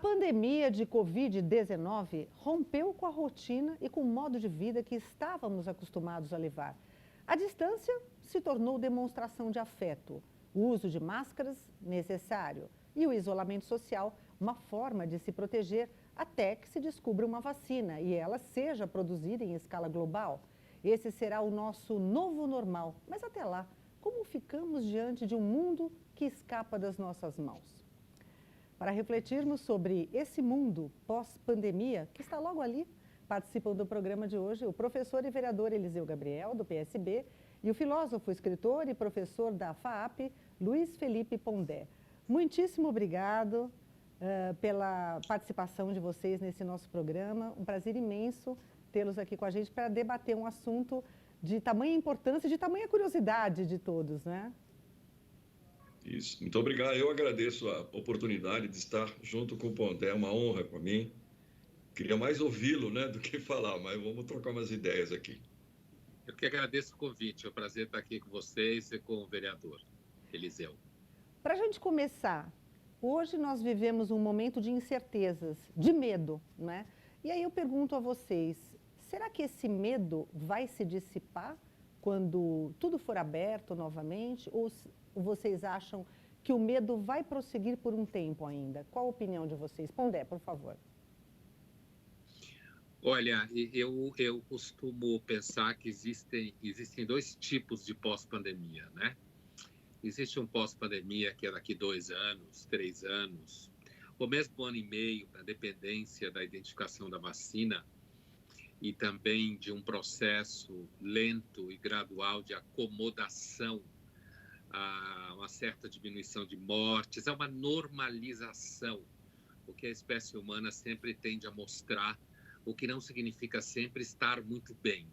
pandemia de Covid-19 rompeu com a rotina e com o modo de vida que estávamos acostumados a levar. A distância se tornou demonstração de afeto, o uso de máscaras necessário e o isolamento social uma forma de se proteger até que se descubra uma vacina e ela seja produzida em escala global. Esse será o nosso novo normal, mas até lá, como ficamos diante de um mundo que escapa das nossas mãos? Para refletirmos sobre esse mundo pós-pandemia, que está logo ali, participam do programa de hoje o professor e vereador Eliseu Gabriel, do PSB, e o filósofo, escritor e professor da FAAP, Luiz Felipe Pondé. Muitíssimo obrigado pela participação de vocês nesse nosso programa. Um prazer imenso tê-los aqui com a gente para debater um assunto de tamanha importância e de tamanha curiosidade de todos, né? Isso, muito obrigado. Eu agradeço a oportunidade de estar junto com o Pondé, é uma honra para mim. Queria mais ouvi-lo, né, do que falar, mas vamos trocar umas ideias aqui. Eu que agradeço o convite, é um prazer estar aqui com vocês e com o vereador Eliseu. Para a gente começar, hoje nós vivemos um momento de incertezas, de medo, né? E aí eu pergunto a vocês, será que esse medo vai se dissipar quando tudo for aberto novamente? Ou vocês acham que o medo vai prosseguir por um tempo ainda? Qual a opinião de vocês? Pondé, por favor. Olha, eu costumo pensar que existem dois tipos de pós-pandemia, né? Existe um pós-pandemia que é daqui 2 anos, 3 anos, ou mesmo 1 ano e meio, para dependência da identificação da vacina e também de um processo lento e gradual de acomodação a uma certa diminuição de mortes, a uma normalização, o que a espécie humana sempre tende a mostrar, o que não significa sempre estar muito bem.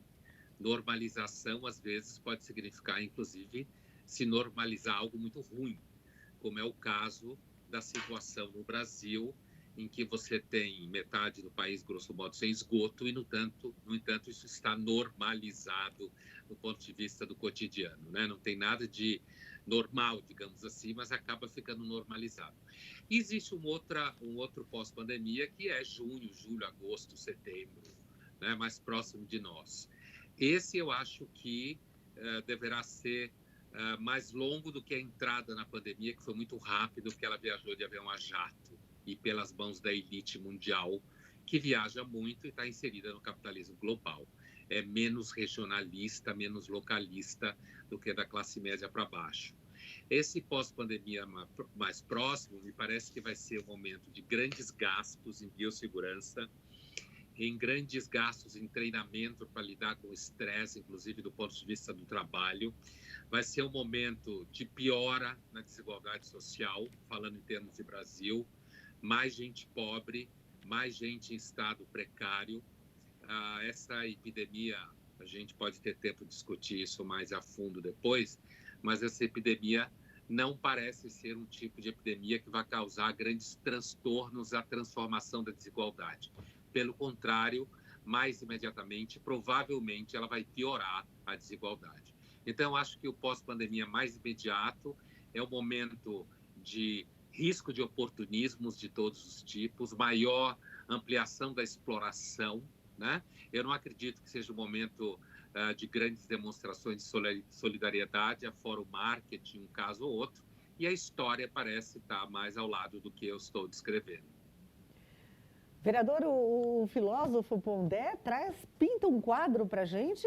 Normalização, às vezes, pode significar, inclusive, se normalizar algo muito ruim, como é o caso da situação no Brasil, em que você tem metade do país, grosso modo, sem esgoto, e, no entanto, isso está normalizado do ponto de vista do cotidiano, né? Não tem nada de normal, digamos assim, mas acaba ficando normalizado. E existe um outro pós-pandemia, que é junho, julho, agosto, setembro, né? Mais próximo de nós. Esse eu acho que deverá ser mais longo do que a entrada na pandemia, que foi muito rápido, porque ela viajou de avião a jato e pelas mãos da elite mundial, que viaja muito e está inserida no capitalismo global. É menos regionalista, menos localista do que da classe média para baixo. Esse pós-pandemia mais próximo, me parece que vai ser um momento de grandes gastos em biossegurança, em grandes gastos em treinamento para lidar com o estresse, inclusive do ponto de vista do trabalho. Vai ser um momento de piora na desigualdade social, falando em termos de Brasil, mais gente pobre, mais gente em estado precário. Essa epidemia, a gente pode ter tempo de discutir isso mais a fundo depois, mas essa epidemia não parece ser um tipo de epidemia que vai causar grandes transtornos à transformação da desigualdade. Pelo contrário, mais imediatamente, provavelmente, ela vai piorar a desigualdade. Então, acho que o pós-pandemia mais imediato é o momento de risco de oportunismos de todos os tipos, maior ampliação da exploração, né? Eu não acredito que seja um momento de grandes demonstrações de solidariedade, afora o marketing, um caso ou outro, e a história parece estar mais ao lado do que eu estou descrevendo. Vereador, o filósofo Pondé pinta um quadro para a gente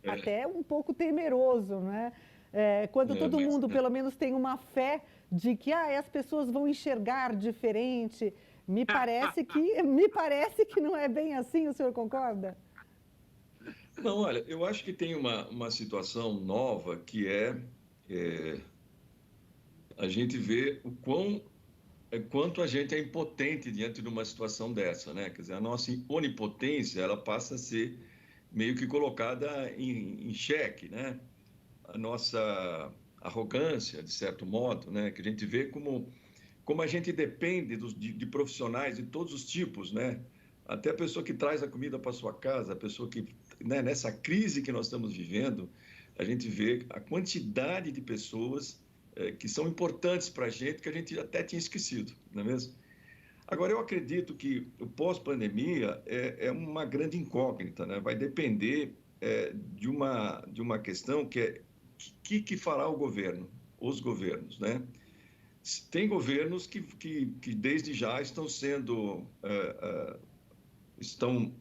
até um pouco temeroso, né? Quando todo mundo, pelo menos, tem uma fé de que as pessoas vão enxergar diferente, me parece que não é bem assim, o senhor concorda? Não, olha, eu acho que tem uma situação nova que a gente vê quanto a gente é impotente diante de uma situação dessa, né? Quer dizer, a nossa onipotência, ela passa a ser meio que colocada em xeque, né? A nossa arrogância, de certo modo, né? Que a gente vê como a gente depende de profissionais de todos os tipos, né? Até a pessoa que traz a comida para sua casa, a pessoa que, né, nessa crise que nós estamos vivendo, a gente vê a quantidade de pessoas que são importantes para a gente, que a gente até tinha esquecido, não é mesmo? Agora, eu acredito que o pós-pandemia é uma grande incógnita, né? Vai depender de uma questão que é que fará o governo, os governos, né? Tem governos que desde já estão sendo, estão,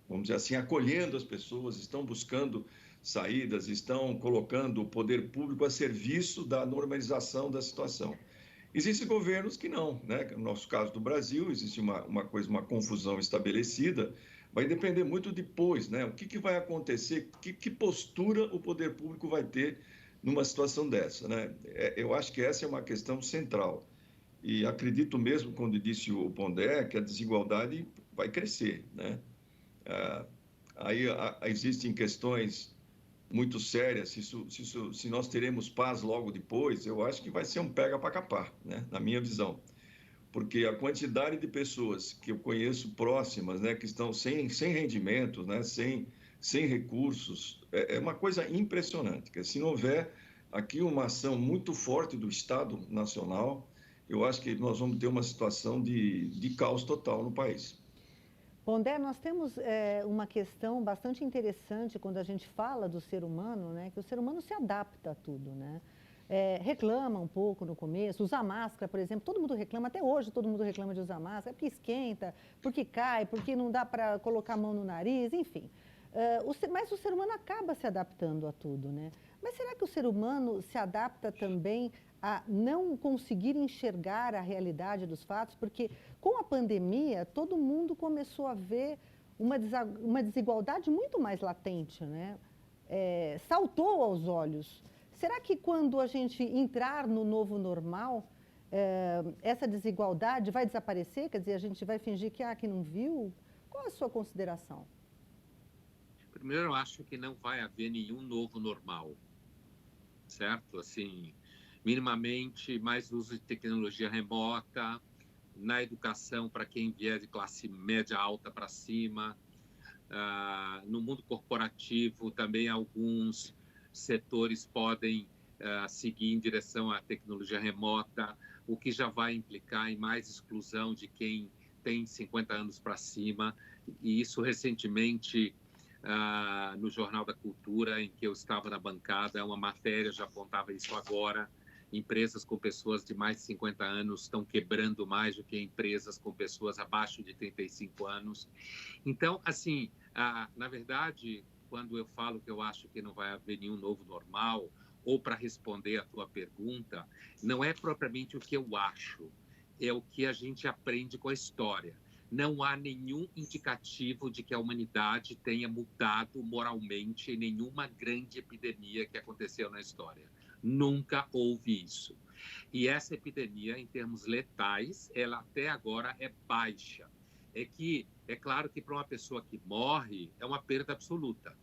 vamos dizer assim, acolhendo as pessoas, estão buscando saídas, estão colocando o poder público a serviço da normalização da situação. Existem governos que não, né? No nosso caso do Brasil, existe uma confusão estabelecida, vai depender muito depois, né? O que vai acontecer, que postura o poder público vai ter numa situação dessa, né? Eu acho que essa é uma questão central. E acredito mesmo, quando disse o Pondé, que a desigualdade vai crescer, né? Ah, aí existem questões muito sérias, se nós teremos paz logo depois, eu acho que vai ser um pega para capar, né? Na minha visão. Porque a quantidade de pessoas que eu conheço próximas, né, que estão sem rendimentos, né, sem recursos, é uma coisa impressionante. Que se não houver aqui uma ação muito forte do Estado Nacional, eu acho que nós vamos ter uma situação de caos total no país. Pondé, nós temos uma questão bastante interessante quando a gente fala do ser humano, né? Que o ser humano se adapta a tudo, né? Reclama um pouco no começo, usar máscara, por exemplo, todo mundo reclama, até hoje todo mundo reclama de usar máscara, porque esquenta, porque cai, porque não dá para colocar a mão no nariz, enfim. Mas o ser humano acaba se adaptando a tudo, né? Mas será que o ser humano se adapta também a não conseguir enxergar a realidade dos fatos? Porque com a pandemia, todo mundo começou a ver uma desigualdade muito mais latente, né? Saltou aos olhos. Será que quando a gente entrar no novo normal, essa desigualdade vai desaparecer? Quer dizer, a gente vai fingir que não viu? Qual a sua consideração? Primeiro, eu acho que não vai haver nenhum novo normal, certo? Assim, minimamente mais uso de tecnologia remota, na educação para quem vier de classe média alta para cima, no mundo corporativo também alguns setores podem seguir em direção à tecnologia remota, o que já vai implicar em mais exclusão de quem tem 50 anos para cima, e isso recentemente no Jornal da Cultura, em que eu estava na bancada, uma matéria já apontava isso agora. Empresas com pessoas de mais de 50 anos estão quebrando mais do que empresas com pessoas abaixo de 35 anos. Então, assim, na verdade, quando eu falo que eu acho que não vai haver nenhum novo normal, ou para responder a tua pergunta, não é propriamente o que eu acho, é o que a gente aprende com a história. Não há nenhum indicativo de que a humanidade tenha mudado moralmente em nenhuma grande epidemia que aconteceu na história. Nunca houve isso. E essa epidemia, em termos letais, ela até agora é baixa. É claro que para uma pessoa que morre, é uma perda absoluta.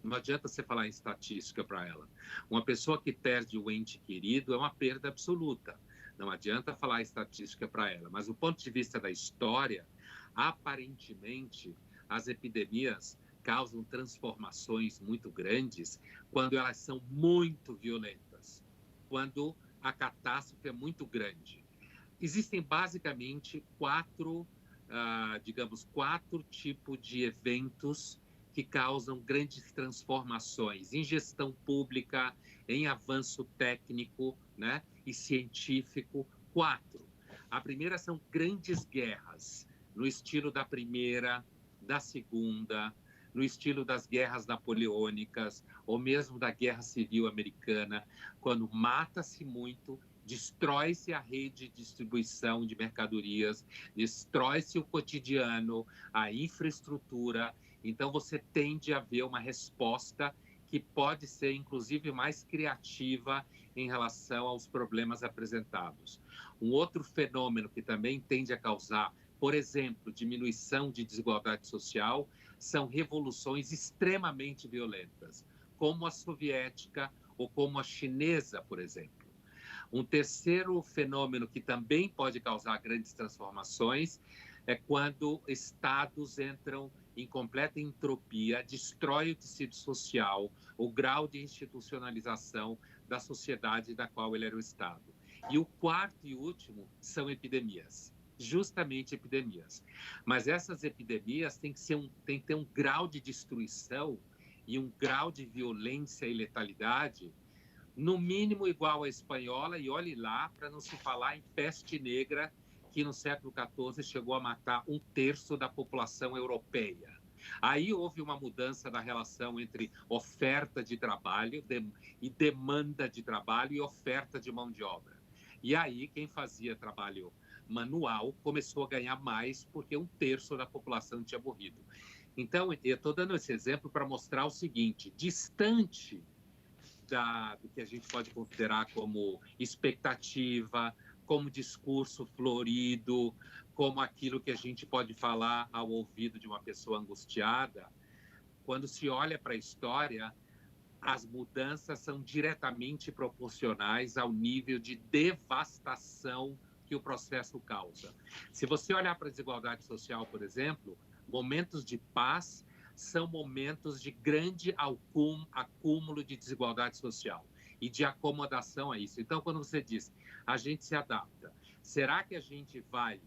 Não adianta você falar em estatística para ela. Uma pessoa que perde o ente querido é uma perda absoluta. Não adianta falar estatística para ela. Mas do ponto de vista da história, aparentemente, as epidemias causam transformações muito grandes quando elas são muito violentas, quando a catástrofe é muito grande. Existem basicamente quatro tipos de eventos que causam grandes transformações em gestão pública, em avanço técnico, né, e científico. 4. A primeira são grandes guerras, no estilo da Primeira, da Segunda, no estilo das guerras napoleônicas, ou mesmo da Guerra Civil Americana, quando mata-se muito, destrói-se a rede de distribuição de mercadorias, destrói-se o cotidiano, a infraestrutura. Então, você tende a ver uma resposta que pode ser, inclusive, mais criativa em relação aos problemas apresentados. Um outro fenômeno que também tende a causar, por exemplo, diminuição de desigualdade social, são revoluções extremamente violentas, como a soviética ou como a chinesa, por exemplo. Um terceiro fenômeno que também pode causar grandes transformações é quando estados entram em completa entropia, destrói o tecido social, o grau de institucionalização da sociedade da qual ele era o estado. E o quarto e último são epidemias. justamente epidemias. Mas essas epidemias têm que ter um grau de destruição e um grau de violência e letalidade no mínimo igual à espanhola, e olhe lá, para não se falar em peste negra, que no século XIV chegou a matar 1/3 da população europeia. Aí houve uma mudança da relação entre oferta de trabalho e demanda de trabalho e oferta de mão de obra. E aí quem fazia trabalho manual começou a ganhar mais porque 1/3 da população tinha morrido. Então, eu estou dando esse exemplo para mostrar o seguinte, distante do que a gente pode considerar como expectativa, como discurso florido, como aquilo que a gente pode falar ao ouvido de uma pessoa angustiada, quando se olha para a história, as mudanças são diretamente proporcionais ao nível de devastação que o processo causa. Se você olhar para a desigualdade social, por exemplo, momentos de paz são momentos de grande acúmulo de desigualdade social e de acomodação a isso. Então, quando você diz, a gente se adapta, será que a gente vai,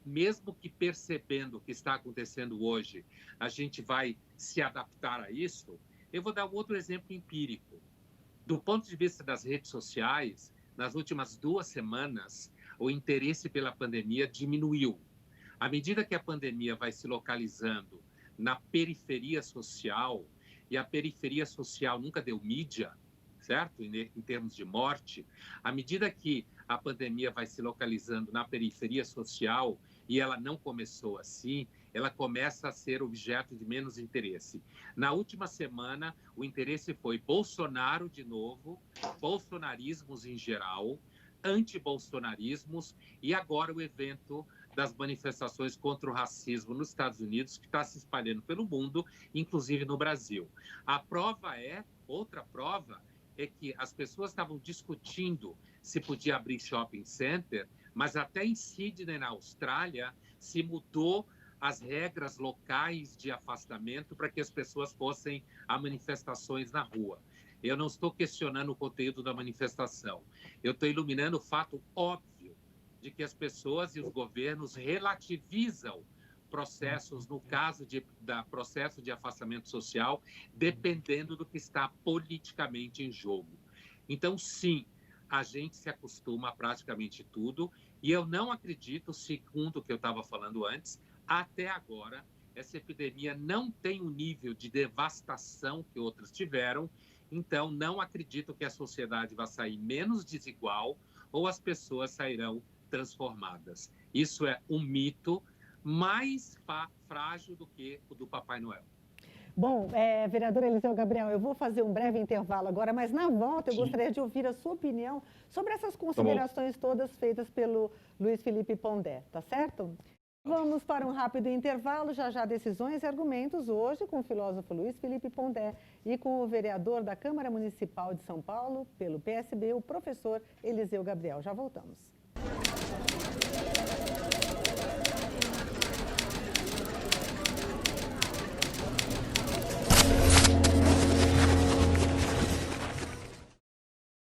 mesmo que percebendo o que está acontecendo hoje, a gente vai se adaptar a isso? Eu vou dar um outro exemplo empírico. Do ponto de vista das redes sociais, nas últimas 2 semanas, o interesse pela pandemia diminuiu. À medida que a pandemia vai se localizando na periferia social, e a periferia social nunca deu mídia, certo? Em termos de morte, à medida que a pandemia vai se localizando na periferia social, e ela não começou assim, ela começa a ser objeto de menos interesse. Na última semana, o interesse foi Bolsonaro de novo, bolsonarismos em geral, anti-bolsonarismos, e agora o evento das manifestações contra o racismo nos Estados Unidos, que está se espalhando pelo mundo, inclusive no Brasil. Outra prova é que as pessoas estavam discutindo se podia abrir shopping center, mas até em Sydney, na Austrália, se mudou as regras locais de afastamento para que as pessoas fossem a manifestações na rua. Eu não estou questionando o conteúdo da manifestação. Eu estou iluminando o fato óbvio de que as pessoas e os governos relativizam processos, no caso da processo de afastamento social, dependendo do que está politicamente em jogo. Então, sim, a gente se acostuma a praticamente tudo, e eu não acredito, segundo o que eu estava falando antes, até agora, essa epidemia não tem o nível de devastação que outras tiveram, então não acredito que a sociedade vai sair menos desigual ou as pessoas sairão transformadas. Isso é um mito mais frágil do que o do Papai Noel. Bom, vereador Eliseu Gabriel, eu vou fazer um breve intervalo agora, mas na volta eu gostaria de ouvir a sua opinião sobre essas considerações todas feitas pelo Luiz Felipe Pondé, tá certo? Vamos para um rápido intervalo, já decisões e argumentos, hoje com o filósofo Luiz Felipe Pondé e com o vereador da Câmara Municipal de São Paulo, pelo PSB, o professor Eliseu Gabriel. Já voltamos.